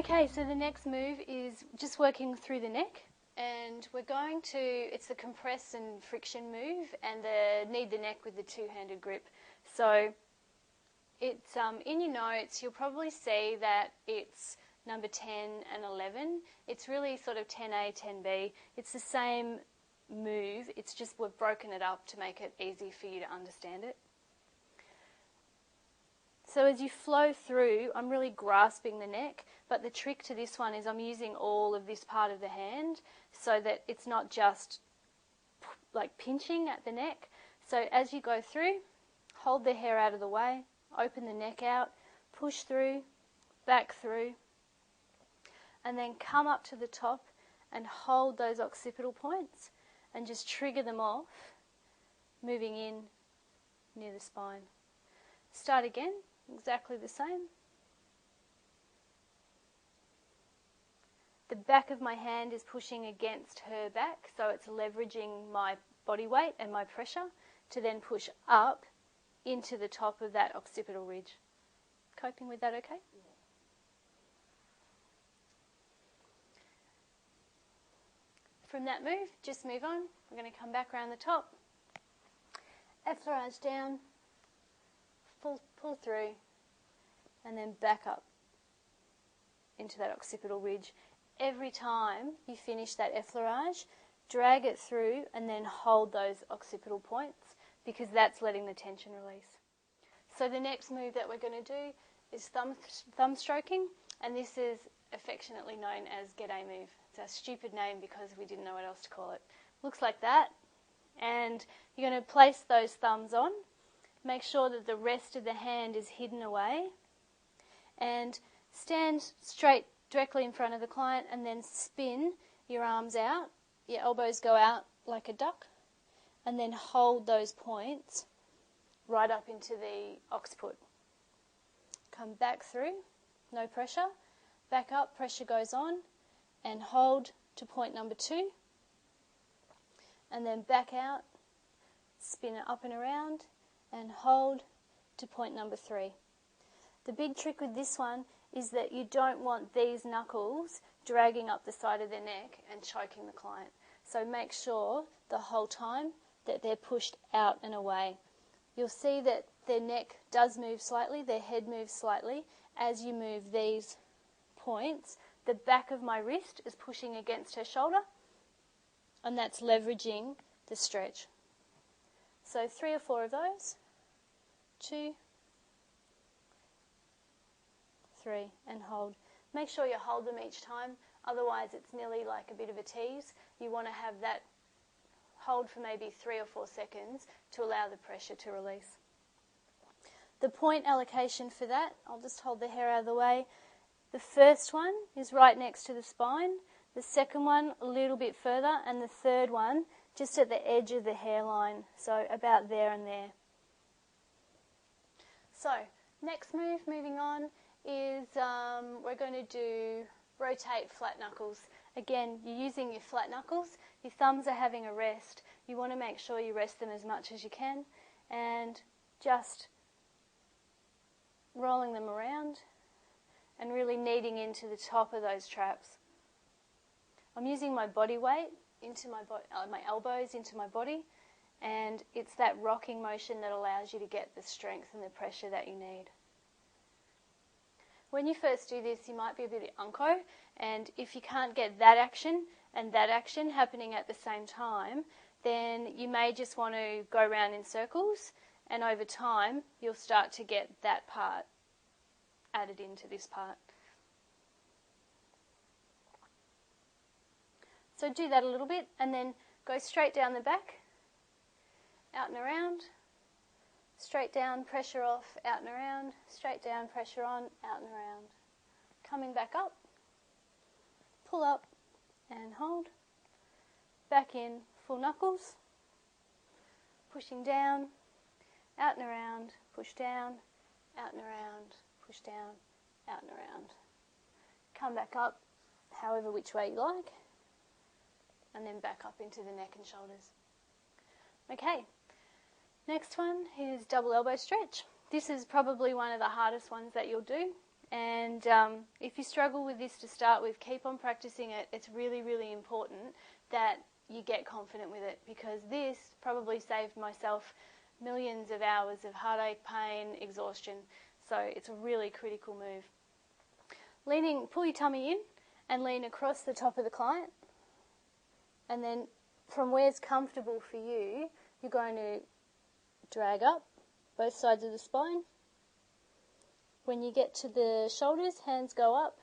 Okay, so the next move is just working through the neck, and we're going to, it's the compress and friction move and the knead the neck with the two-handed grip. So it's in your notes, you'll probably see that it's number 10 and 11. It's really sort of 10A, 10B. It's the same move, it's just we've broken it up to make it easy for you to understand it. So as you flow through, I'm really grasping the neck, but the trick to this one is I'm using all of this part of the hand so that it's not just like pinching at the neck. So as you go through, hold the hair out of the way, open the neck out, push through, back through, and then come up to the top and hold those occipital points and just trigger them off, moving in near the spine. Start again, exactly the same. The back of my hand is pushing against her back, so it's leveraging my body weight and my pressure to then push up into the top of that occipital ridge. Coping with that okay? Yeah. From that move, just move on. We're going to come back around the top. Effleurage down, pull through, and then back up into that occipital ridge. Every time you finish that effleurage, drag it through and then hold those occipital points because that's letting the tension release. So the next move that we're going to do is thumb stroking, and this is affectionately known as G'day move. It's a stupid name because we didn't know what else to call it. Looks like that, and you're going to place those thumbs on. Make sure that the rest of the hand is hidden away, and stand straight directly in front of the client and then spin your arms out. Your elbows go out like a duck, and then hold those points right up into the occiput. Come back through, no pressure. Back up, pressure goes on, and hold to point number 2. And then back out, spin it up and around, and hold to point number 3. The big trick with this one is that you don't want these knuckles dragging up the side of their neck and choking the client. So make sure the whole time that they're pushed out and away. You'll see that their neck does move slightly, their head moves slightly. As you move these points, the back of my wrist is pushing against her shoulder, and that's leveraging the stretch. So 3 or 4 of those. 2, 3, and hold. Make sure you hold them each time, otherwise it's nearly like a bit of a tease. You want to have that hold for maybe 3 or 4 seconds to allow the pressure to release. The point allocation for that, I'll just hold the hair out of the way. The first one is right next to the spine, the second one a little bit further, and the third one just at the edge of the hairline, so about there and there. So, next move, moving on, is we're going to do rotate flat knuckles. Again, you're using your flat knuckles, your thumbs are having a rest. You want to make sure you rest them as much as you can, and just rolling them around and really kneading into the top of those traps. I'm using my body weight into my elbows into my body, and it's that rocking motion that allows you to get the strength and the pressure that you need. When you first do this, you might be a bit unco, and if you can't get that action and that action happening at the same time, then you may just want to go around in circles, and over time you'll start to get that part added into this part. So do that a little bit, and then go straight down the back, out and around, straight down, pressure off, out and around, straight down, pressure on, out and around. Coming back up, pull up and hold, back in, full knuckles, pushing down, out and around, push down, out and around, push down, out and around. Come back up, however which way you like, and then back up into the neck and shoulders. Okay, next one is double elbow stretch. This is probably one of the hardest ones that you'll do. And if you struggle with this to start with, keep on practicing it. It's really, really important that you get confident with it, because this probably saved myself millions of hours of heartache, pain, exhaustion. So it's a really critical move. Pull your tummy in and lean across the top of the client. And then from where's comfortable for you, you're going to drag up both sides of the spine. When you get to the shoulders, hands go up,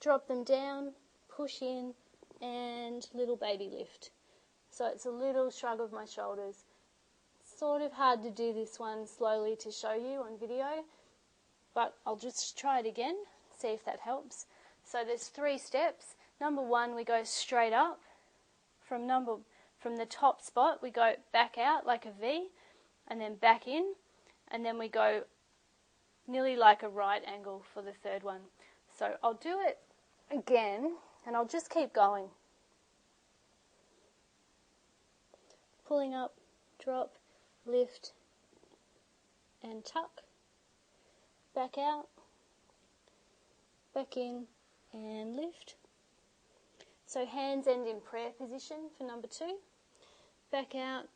drop them down, push in, and little baby lift. So it's a little shrug of my shoulders. Sort of hard to do this one slowly to show you on video, but I'll just try it again, see if that helps. So there's 3 steps. Number 1, we go straight up. From the top spot, we go back out like a V, and then back in, and then we go nearly like a right angle for the 3rd one. So I'll do it again, and I'll just keep going. Pulling up, drop, lift, and tuck. Back out, back in, and lift. So hands end in prayer position for number 2. Back out,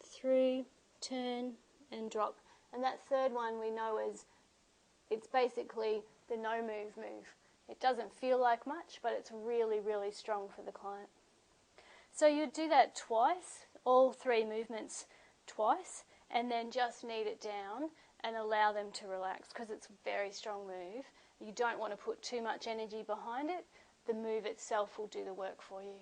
through, turn, and drop. And that 3rd one we know it's basically the no move. It doesn't feel like much, but it's really, really strong for the client. So you do that twice, all 3 movements twice, and then just knead it down and allow them to relax, because it's a very strong move. You don't want to put too much energy behind it. The move itself will do the work for you.